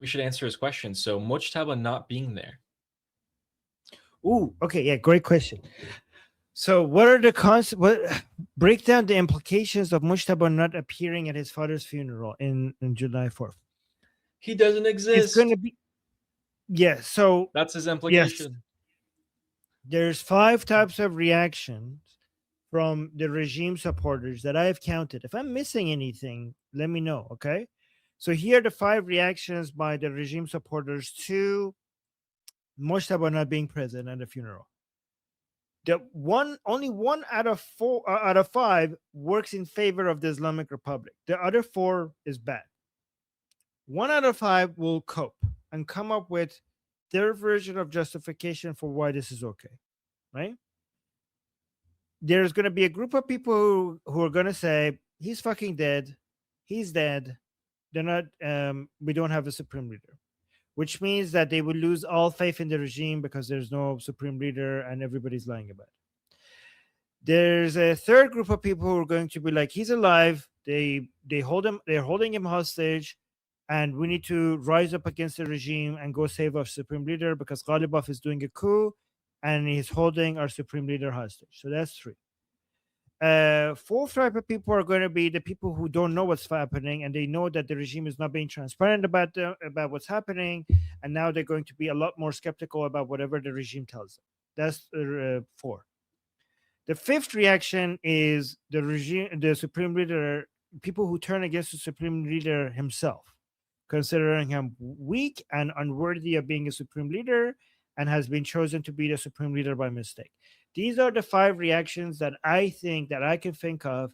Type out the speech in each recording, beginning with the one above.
We should answer his question. So Mojtaba not being there. Ooh, okay, yeah, great question. So, what are the what break down the implications of Mujtaba not appearing at his father's funeral in July 4th? He doesn't It's going exist. to be yeah. So That's his yes, implication. there's 5 types of reactions from the regime supporters that I have counted. If I'm missing anything, let me know. Okay. So here are the 5 reactions by the regime supporters to Mujtaba not being present at the funeral. Only one out of four out of 5 works in favor of the Islamic Republic. The other 4 is bad. 1 out of 5 will cope and come up with their version of justification for why this is okay, right? There's going to be a group of people who are going to say he's fucking dead, he's dead. They're not. We don't have a supreme leader, which means that they will lose all faith in the regime because there's no supreme leader and everybody's lying about it. There's a third group of people who are going to be like, he's alive. They hold him. They're holding him hostage, and we need to rise up against the regime and go save our supreme leader because Ghalibaf is doing a coup, and he's holding our supreme leader hostage. So that's 3. Fourth type of people are going to be the people who don't know what's happening and they know that the regime is not being transparent about what's happening, and now they're going to be a lot more skeptical about whatever the regime tells them. That's 4. The 5th reaction is the regime, the supreme leader, people who turn against the supreme leader himself, considering him weak and unworthy of being a supreme leader, and has been chosen to be the supreme leader by mistake. These are the 5 reactions that I think that I can think of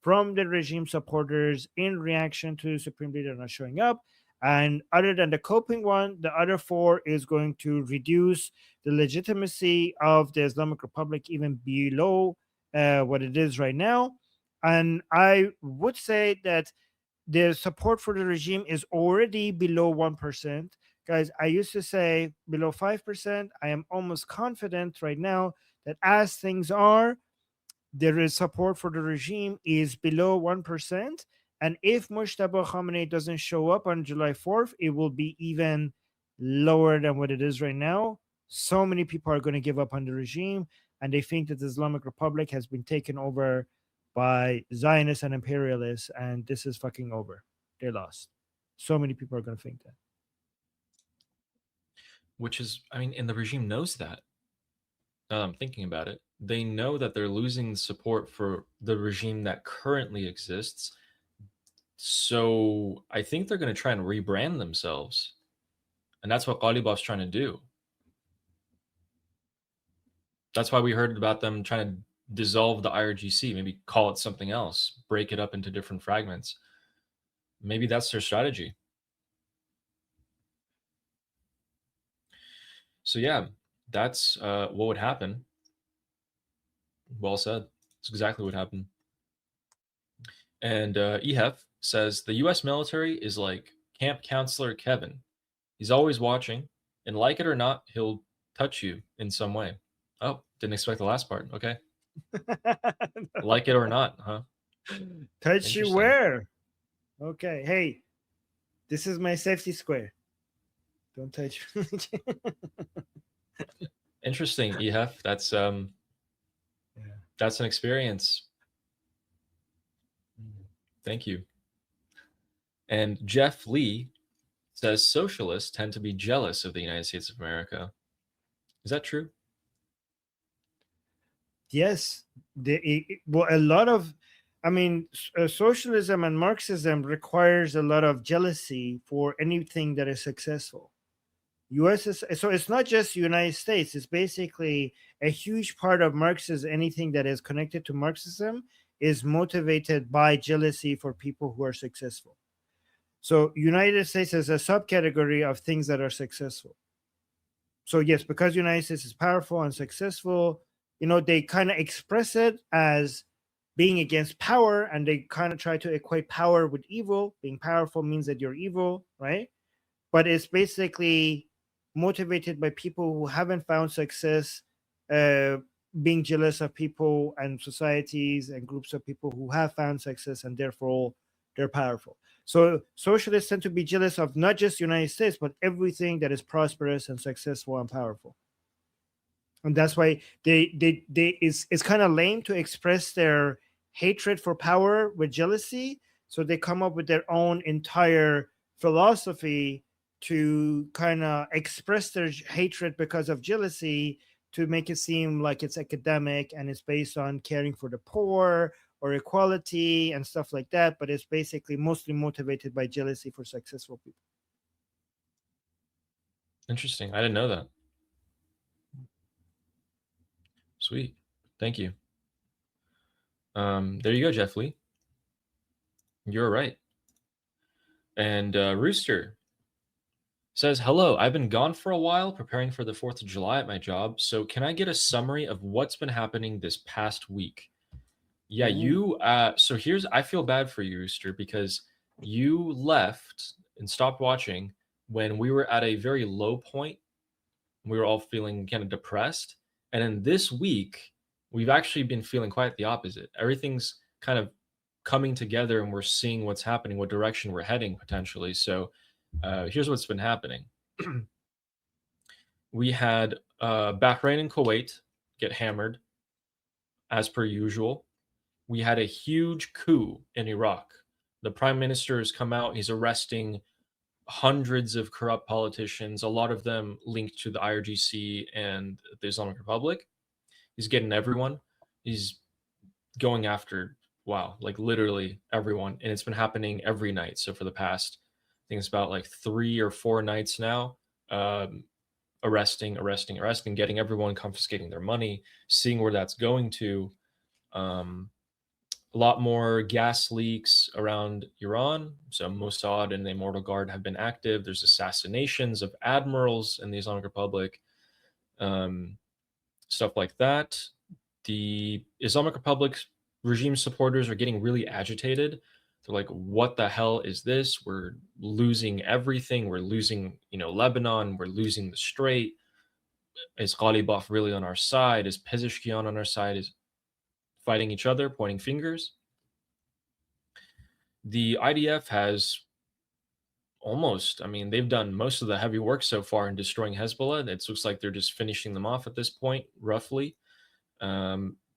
from the regime supporters in reaction to the supreme leader not showing up. And other than the coping one, the other 4 is going to reduce the legitimacy of the Islamic Republic even below what it is right now. And I would say that the support for the regime is already below 1%. Guys, I used to say below 5%. I am almost confident right now that as things are, there is support for the regime is below 1%. And if Mojtaba Khamenei doesn't show up on July 4th, it will be even lower than what it is right now. So many people are going to give up on the regime, and they think that the Islamic Republic has been taken over by Zionists and imperialists, and this is fucking over. They lost. So many people are going to think that. Which is, I mean, and the regime knows that. Now that I'm thinking about it, they know that they're losing support for the regime that currently exists. So I think they're going to try and rebrand themselves. And that's what Ghalibaf's trying to do. That's why we heard about them trying to dissolve the IRGC, maybe call it something else, break it up into different fragments. Maybe that's their strategy. So yeah, that's what would happen. Well said. That's exactly what happened. And EHEF says the U.S. military is like Camp Counselor Kevin. He's always watching, and like it or not, he'll touch you in some way. Oh, didn't expect the last part. Okay. Like it or not, huh? Touch you Interesting. where? Okay. Hey, this is my safety square. Don't touch me. Interesting, EHEF. That's Yeah. that's an experience. Thank you. And Jeff Lee says socialists tend to be jealous of the United States of America. Is that true? Yes. Well, a lot of, I mean, socialism and Marxism requires a lot of jealousy for anything that is successful. US is, so it's not just United States. It's basically a huge part of Marxism. Anything that is connected to Marxism is motivated by jealousy for people who are successful. So United States is a subcategory of things that are successful. So yes, because United States is powerful and successful, they kind of express it as being against power, and they kind of try to equate power with evil. Being powerful means that you're evil, right? But it's basically motivated by people who haven't found success, uh, being jealous of people and societies and groups of people who have found success, and therefore they're powerful. So socialists tend to be jealous of not just the United States, but everything that is prosperous and successful and powerful. And that's why it's kind of lame to express their hatred for power with jealousy. So they come up with their own entire philosophy to kind of express their hatred because of jealousy, to make it seem like it's academic and it's based on caring for the poor or equality and stuff like that. But it's basically mostly motivated by jealousy for successful people. Interesting. I didn't know that. Sweet. Thank you. There you go, Jeff Lee. You're right. And Rooster says, hello, I've been gone for a while preparing for the 4th of July at my job. So can I get a summary of what's been happening this past week? Yeah, you, so I feel bad for you, Rooster, because you left and stopped watching when we were at a very low point. We were all feeling kind of depressed. And then this week, we've actually been feeling quite the opposite. Everything's kind of coming together and we're seeing what's happening, what direction we're heading potentially. So here's what's been happening. We had Bahrain and Kuwait get hammered as per usual. We had a huge coup in Iraq. The prime minister has come out. He's arresting hundreds of corrupt politicians, a lot of them linked to the IRGC and the Islamic Republic. He's getting everyone. He's going after, wow, like literally everyone. And it's been happening every night. So for the past, I think it's about like 3 or 4 nights now, arresting, getting everyone, confiscating their money, seeing where that's going to. A lot more gas leaks around Iran. So Mossad and the Immortal Guard have been active. There's assassinations of admirals in the Islamic Republic, stuff like that. The Islamic Republic regime supporters are getting really agitated. They're like, what the hell is this? We're losing everything. We're losing, Lebanon. We're losing the Strait. Is Ghalibaf really on our side? Is Pezeshkian on our side? Is fighting each other, pointing fingers. The IDF has they've done most of the heavy work so far in destroying Hezbollah. It looks like they're just finishing them off at this point, roughly.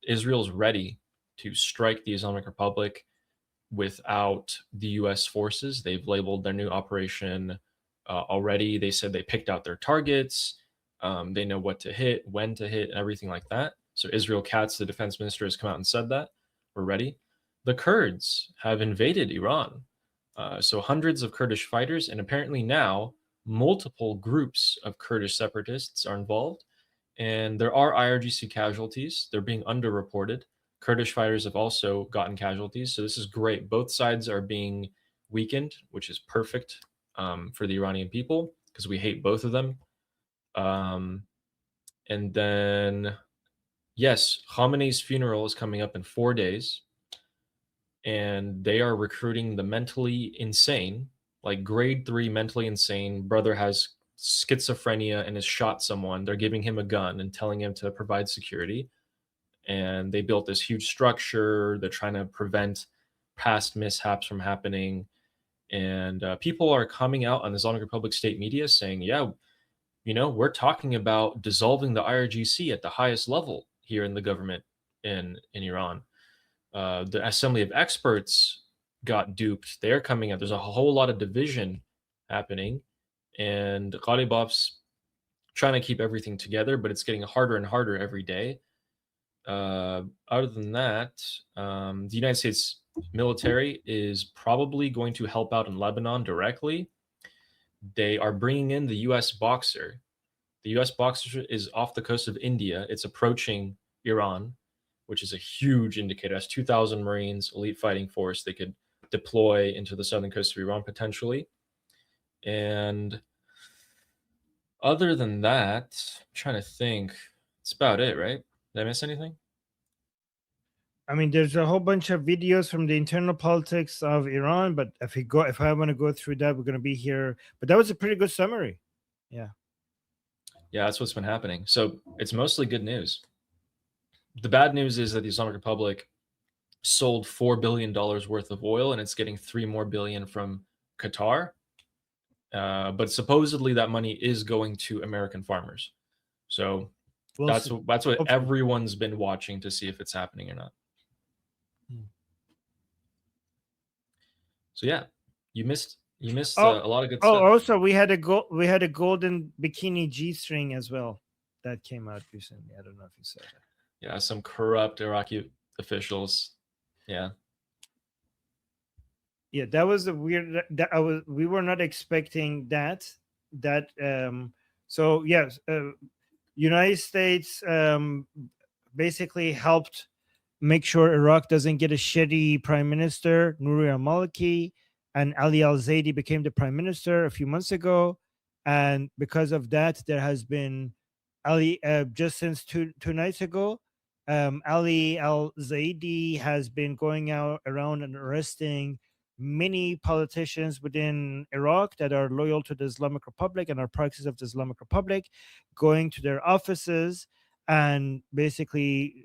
Israel's ready to strike the Islamic Republic without the U.S. forces. They've labeled their new operation already. They said they picked out their targets. They know what to hit, when to hit, everything like that. So Israel Katz, the defense minister, has come out and said that we're ready. The Kurds have invaded Iran. So hundreds of Kurdish fighters, and apparently now multiple groups of Kurdish separatists are involved. And there are IRGC casualties. They're being underreported. Kurdish fighters have also gotten casualties. So this is great. Both sides are being weakened, which is perfect for the Iranian people because we hate both of them. And then, yes, Khamenei's funeral is coming up in 4 days. And they are recruiting the mentally insane, like grade 3 mentally insane. Brother has schizophrenia and has shot someone. They're giving him a gun and telling him to provide security. And they built this huge structure. They're trying to prevent past mishaps from happening. And people are coming out on the Islamic Republic state media saying, yeah, we're talking about dissolving the IRGC at the highest level here in the government in Iran. The Assembly of Experts got duped. They're coming out. There's a whole lot of division happening. And Ghalibaf's trying to keep everything together, but it's getting harder and harder every day. Other than that, the United States military is probably going to help out in Lebanon directly. They are bringing in the U.S. Boxer. The U.S. Boxer is off the coast of India. It's approaching Iran, which is a huge indicator. That's 2,000 Marines, elite fighting force. They could deploy into the southern coast of Iran potentially. And other than that, I'm trying to think. That's about it, right? Did I miss anything? I mean, there's a whole bunch of videos from the internal politics of Iran, but if I want to go through that, we're going to be here. But that was a pretty good summary. Yeah. Yeah, that's what's been happening. So it's mostly good news. The bad news is that the Islamic Republic sold $4 billion worth of oil, and it's getting 3 more billion from Qatar. But supposedly that money is going to American farmers. So We'll that's see. that's what Hopefully. everyone's been watching to see if it's happening or not. Hmm. So yeah, you missed Oh, a lot of good oh, stuff. also we had a golden bikini G-string as well that came out recently. I don't know if you saw that. Yeah, some corrupt Iraqi officials. Yeah. Yeah, that was a weird. We were not expecting that. So yes, United States basically helped make sure Iraq doesn't get a shitty prime minister. Nouri al-Maliki and Ali al-Zaidi became the prime minister a few months ago, and because of that, there has been Ali just since two nights ago. Ali al-Zaidi has been going out around and arresting many politicians within Iraq that are loyal to the Islamic Republic and are proxies of the Islamic Republic, going to their offices and basically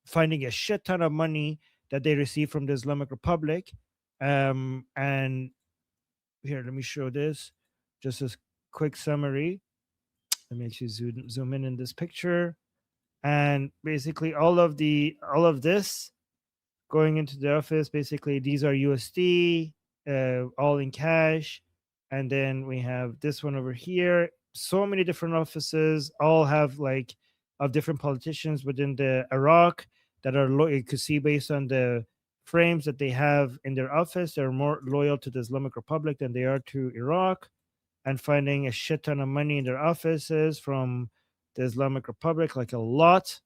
finding a shit ton of money that they receive from the Islamic Republic. And here, let me show this. Just a quick summary. Let me actually zoom in this picture. And basically all of this going into the office, basically these are USD, all in cash. And then we have this one over here. So many different offices, all have like of different politicians within the Iraq that are you could see based on the frames that they have in their office, they're more loyal to the Islamic Republic than they are to Iraq, and finding a shit ton of money in their offices from the Islamic Republic, like a lot.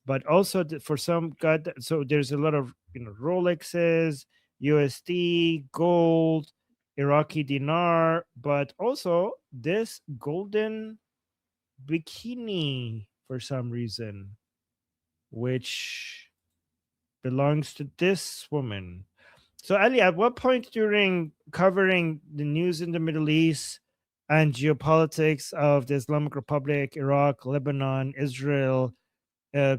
But also for some god, so there's a lot of Rolexes, USD, gold, Iraqi dinar, but also this golden bikini for some reason, which belongs to this woman. So Ali, at what point during covering the news in the Middle East and geopolitics of the Islamic Republic, Iraq, Lebanon, Israel,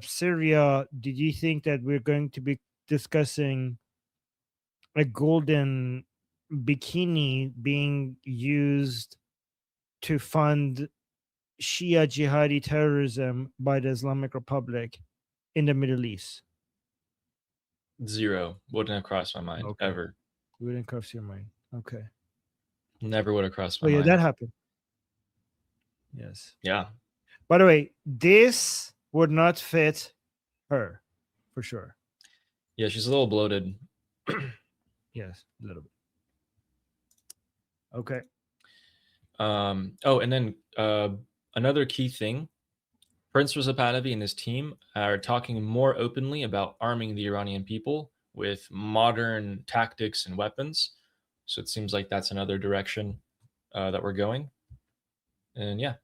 Syria, did you think that we're going to be discussing a golden bikini being used to fund Shia jihadi terrorism by the Islamic Republic in the Middle East? Zero. Wouldn't have crossed my mind Okay. ever. Wouldn't cross your mind. Okay. Never would have crossed Oh my yeah, mind. that happened. Yes. Yeah. By the way, this would not fit her for sure. Yeah, she's a little bloated. Yes, a little bit. Okay. Oh, and then another key thing, Prince Reza Pahlavi and his team are talking more openly about arming the Iranian people with modern tactics and weapons. So it seems like that's another direction that we're going. And yeah.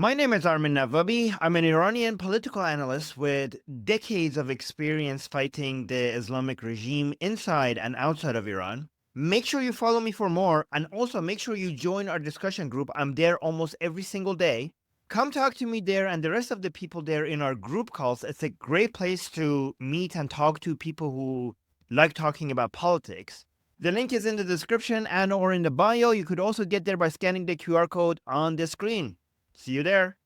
My name is Armin Navabi. I'm an Iranian political analyst with decades of experience fighting the Islamic regime inside and outside of Iran. Make sure you follow me for more, and also make sure you join our discussion group. I'm there almost every single day. Come talk to me there and the rest of the people there in our group calls. It's a great place to meet and talk to people who like talking about politics. The link is in the description and or in the bio. You could also get there by scanning the QR code on the screen. See you there.